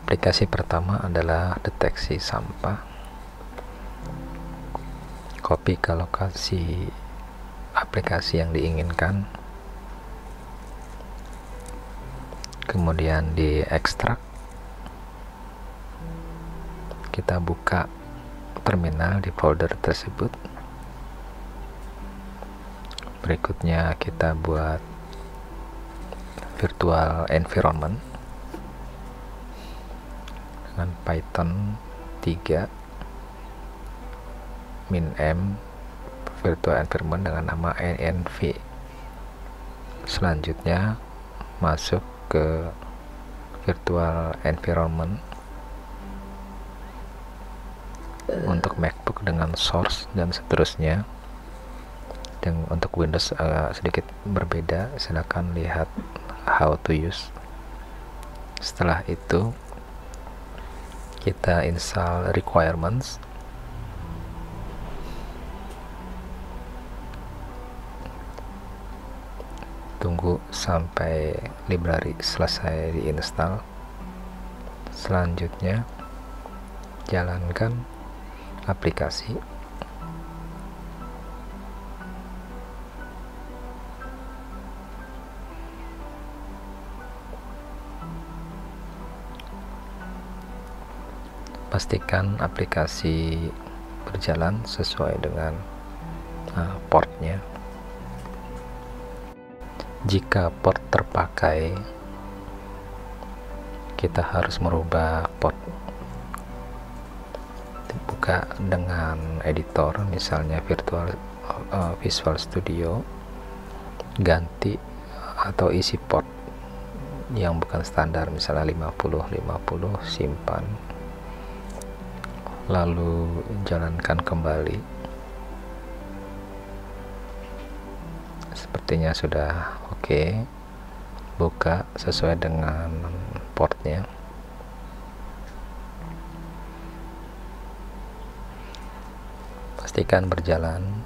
Aplikasi pertama adalah deteksi sampah. Copy ke lokasi aplikasi yang diinginkan, kemudian diekstrak. Kita buka terminal di folder tersebut. Berikutnya kita buat virtual environment dengan Python 3 -m virtual environment dengan nama env. Selanjutnya masuk ke virtual environment untuk MacBook dengan source dan seterusnya. Dan untuk Windows sedikit berbeda, silakan lihat how to use. Setelah itu kita install requirements. Tunggu sampai library selesai diinstal. Selanjutnya jalankan aplikasi. Pastikan aplikasi berjalan sesuai dengan portnya. Jika port terpakai, kita harus merubah port. Buka dengan editor, misalnya Visual Studio, ganti atau isi port yang bukan standar, misalnya 50, simpan, lalu jalankan kembali. Sepertinya sudah oke. Buka sesuai dengan portnya. Pastikan berjalan.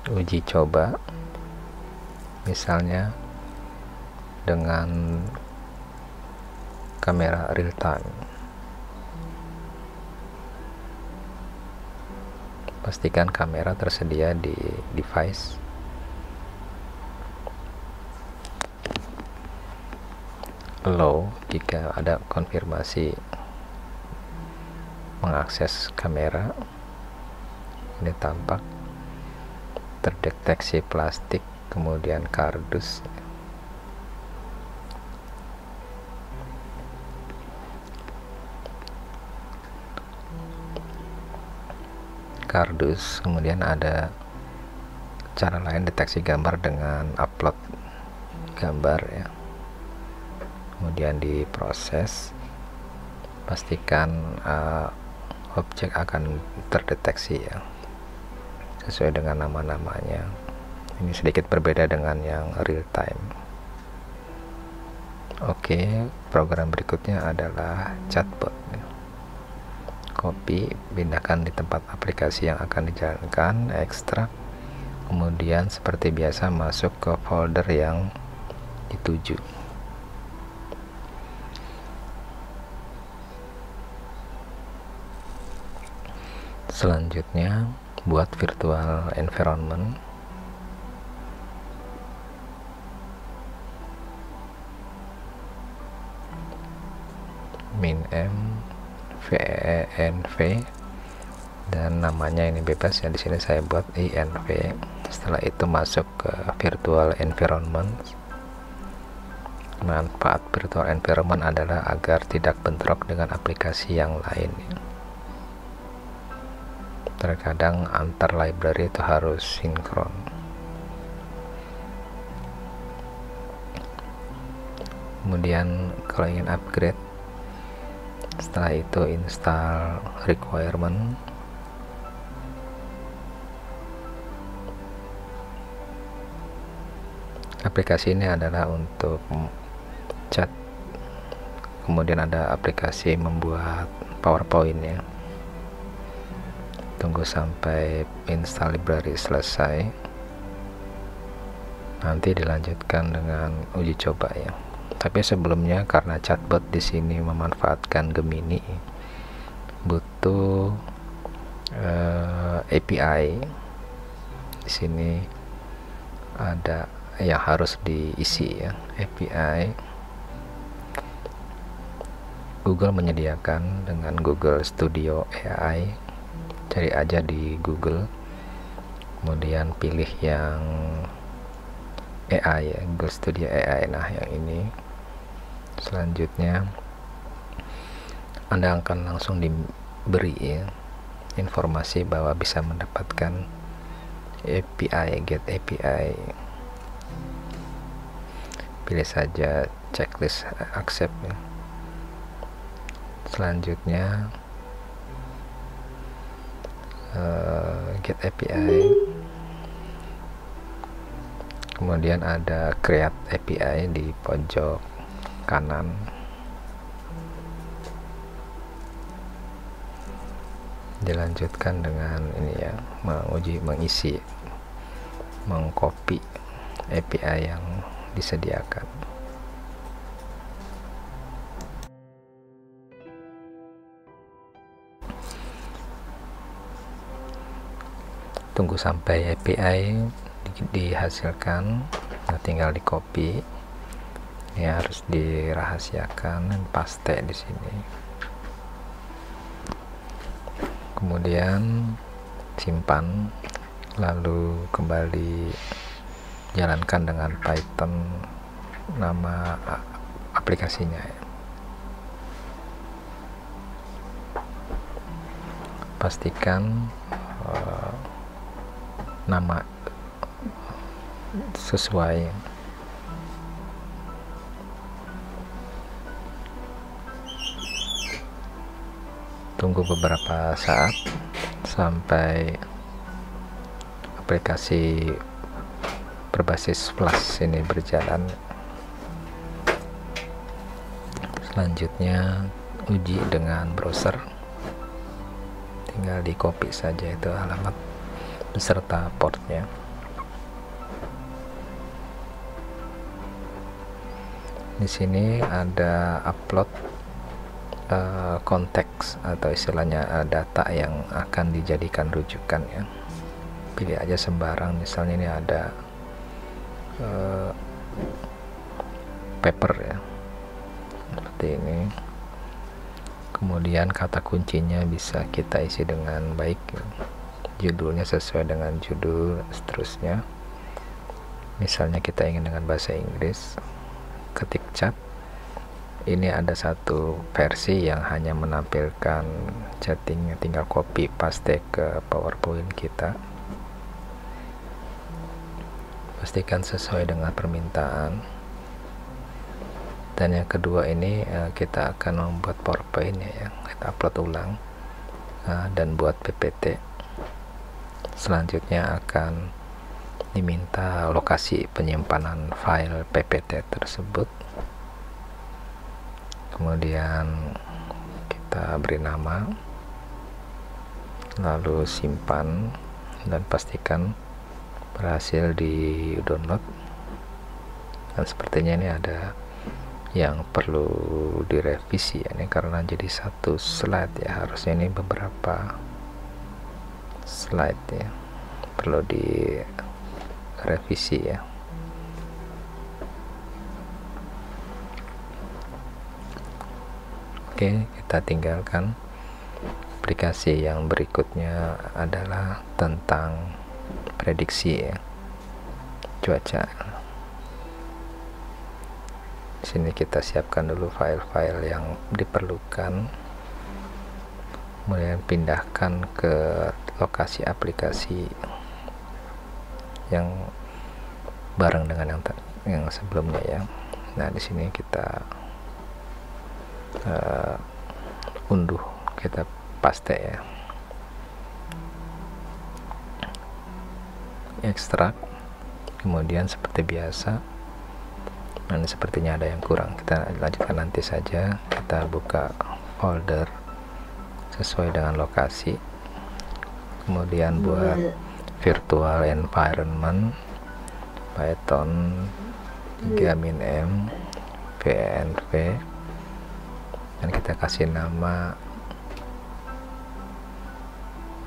Uji coba, misalnya dengan kamera real time. Pastikan kamera tersedia di device. Allow jika ada konfirmasi mengakses kamera. Ini tampak terdeteksi plastik, kemudian kardus. Kemudian ada cara lain deteksi gambar dengan upload gambar ya. Kemudian diproses, pastikan objek akan terdeteksi ya sesuai dengan nama-namanya. Ini sedikit berbeda dengan yang real time. Oke, program berikutnya adalah chatbot. Copy, pindahkan di tempat aplikasi yang akan dijalankan, ekstrak, kemudian seperti biasa masuk ke folder yang dituju. Selanjutnya buat virtual environment. -m venv, dan namanya ini bebas ya, di sini saya buat env. Setelah itu masuk ke virtual environment. Manfaat virtual environment adalah agar tidak bentrok dengan aplikasi yang lain. Terkadang antar library itu harus sinkron. Kemudian kalau ingin upgrade, setelah itu install requirement. Aplikasi ini adalah untuk chat. Kemudian ada aplikasi membuat PowerPoint ya. Tunggu sampai install library selesai. Nanti dilanjutkan dengan uji coba ya. Tapi sebelumnya karena chatbot di sini memanfaatkan Gemini, butuh API. Di sini ada yang harus diisi ya, API. Google menyediakan dengan Google Studio AI. Cari aja di Google, kemudian pilih yang AI ya, Google Studio AI. Nah, yang ini. Selanjutnya Anda akan langsung diberi ya, informasi bahwa bisa mendapatkan API, get API. Pilih saja checklist accept ya. Selanjutnya get API, kemudian ada create API di pojok kanan. Dilanjutkan dengan ini ya, mengisi, mengcopy API yang disediakan. Tunggu sampai API dihasilkan. Nah, tinggal di copy ya, harus dirahasiakan dan paste di sini. Kemudian simpan, lalu kembali jalankan dengan Python nama aplikasinya ya. Pastikan nama sesuai. Tunggu beberapa saat sampai aplikasi berbasis Flash ini berjalan. Selanjutnya uji dengan browser, tinggal di copy saja itu alamat beserta portnya. Di sini ada upload konteks atau istilahnya data yang akan dijadikan rujukan ya. Pilih aja sembarang, misalnya ini ada paper ya, seperti ini. Kemudian kata kuncinya bisa kita isi dengan baik ya. Judulnya sesuai dengan judul, seterusnya. Misalnya kita ingin dengan bahasa Inggris, ketik chat. Ini ada satu versi yang hanya menampilkan chatting, tinggal copy paste ke PowerPoint kita. Pastikan sesuai dengan permintaan. Dan yang kedua ini kita akan membuat PowerPoint ya, kita upload ulang dan buat PPT. Selanjutnya akan diminta lokasi penyimpanan file PPT tersebut. Kemudian kita beri nama, lalu simpan dan pastikan berhasil di download. Dan sepertinya ini ada yang perlu direvisi ya, ini karena jadi satu slide ya, harusnya ini beberapa slide ya, perlu direvisi ya. Oke, kita tinggalkan. Aplikasi yang berikutnya adalah tentang prediksi ya, cuaca. Di sini kita siapkan dulu file-file yang diperlukan, kemudian pindahkan ke lokasi aplikasi yang bareng dengan yang sebelumnya ya. Nah, di sini kita unduh, kita paste ya, ekstrak. Kemudian seperti biasa, nah ini sepertinya ada yang kurang, kita lanjutkan nanti saja. Kita buka folder sesuai dengan lokasi, kemudian buat virtual environment Python 3-M env, dan kita kasih nama,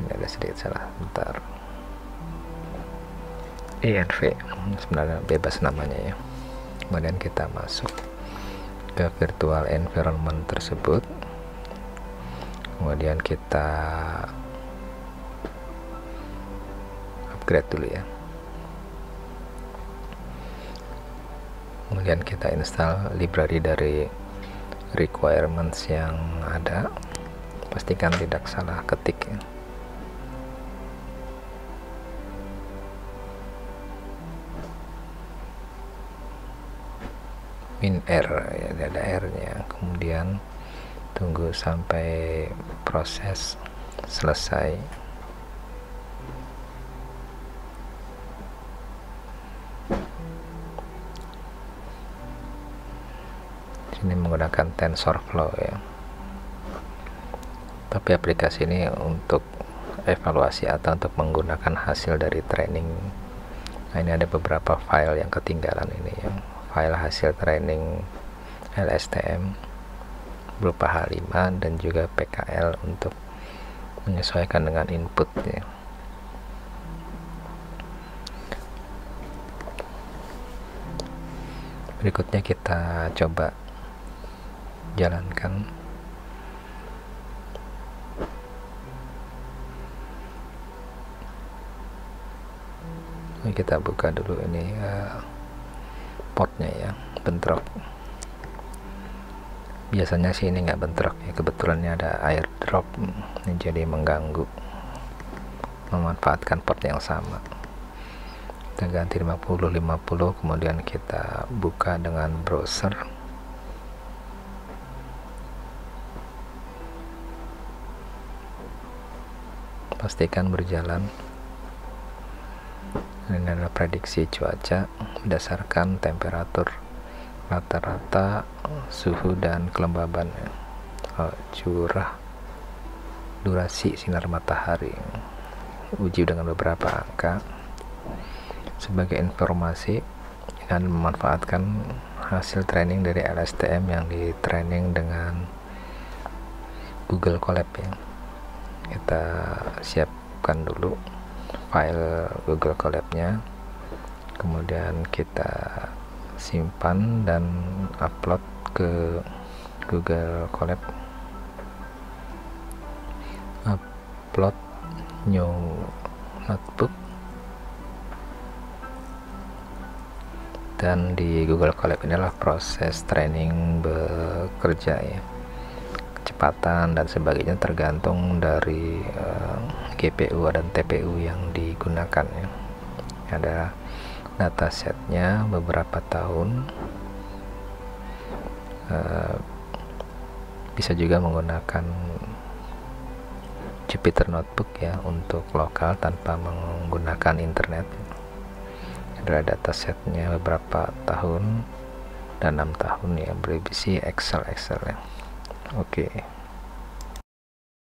ini ada sedikit salah, bentar, env, sebenarnya bebas namanya ya. Kemudian kita masuk ke virtual environment tersebut, kemudian kita upgrade dulu ya. Kemudian kita install library dari requirements yang ada, pastikan tidak salah ketik ya. -r ya, ada R nya. Kemudian tunggu sampai proses selesai. Ini menggunakan TensorFlow ya, tapi aplikasi ini untuk evaluasi atau untuk menggunakan hasil dari training. Nah, ini ada beberapa file yang ketinggalan ini ya, file hasil training LSTM berupa H5 dan juga PKL untuk menyesuaikan dengan input ya. Berikutnya kita coba jalankan. Ini kita buka dulu ini portnya ya, bentrok. Biasanya sih ini nggak bentrok ya, kebetulan ini ada airdrop, ini jadi mengganggu memanfaatkan port yang sama. Kita ganti 50-50, kemudian kita buka dengan browser. Pastikan berjalan. Ini adalah prediksi cuaca berdasarkan temperatur rata-rata, suhu dan kelembaban, curah, durasi sinar matahari. Uji dengan beberapa angka. Sebagai informasi, dan memanfaatkan hasil training dari LSTM yang di training dengan Google Colab ya. Kita siapkan dulu file Google Colab-nya, kemudian kita simpan dan upload ke Google Colab. Upload new notebook, dan di Google Colab inilah proses training bekerja ya. Kecepatan dan sebagainya tergantung dari GPU dan TPU yang digunakan ya. Ada datasetnya beberapa tahun, bisa juga menggunakan Jupyter Notebook ya untuk lokal tanpa menggunakan internet. Adalah datasetnya beberapa tahun dan 6 tahun ya, berisi Excel ya. Oke.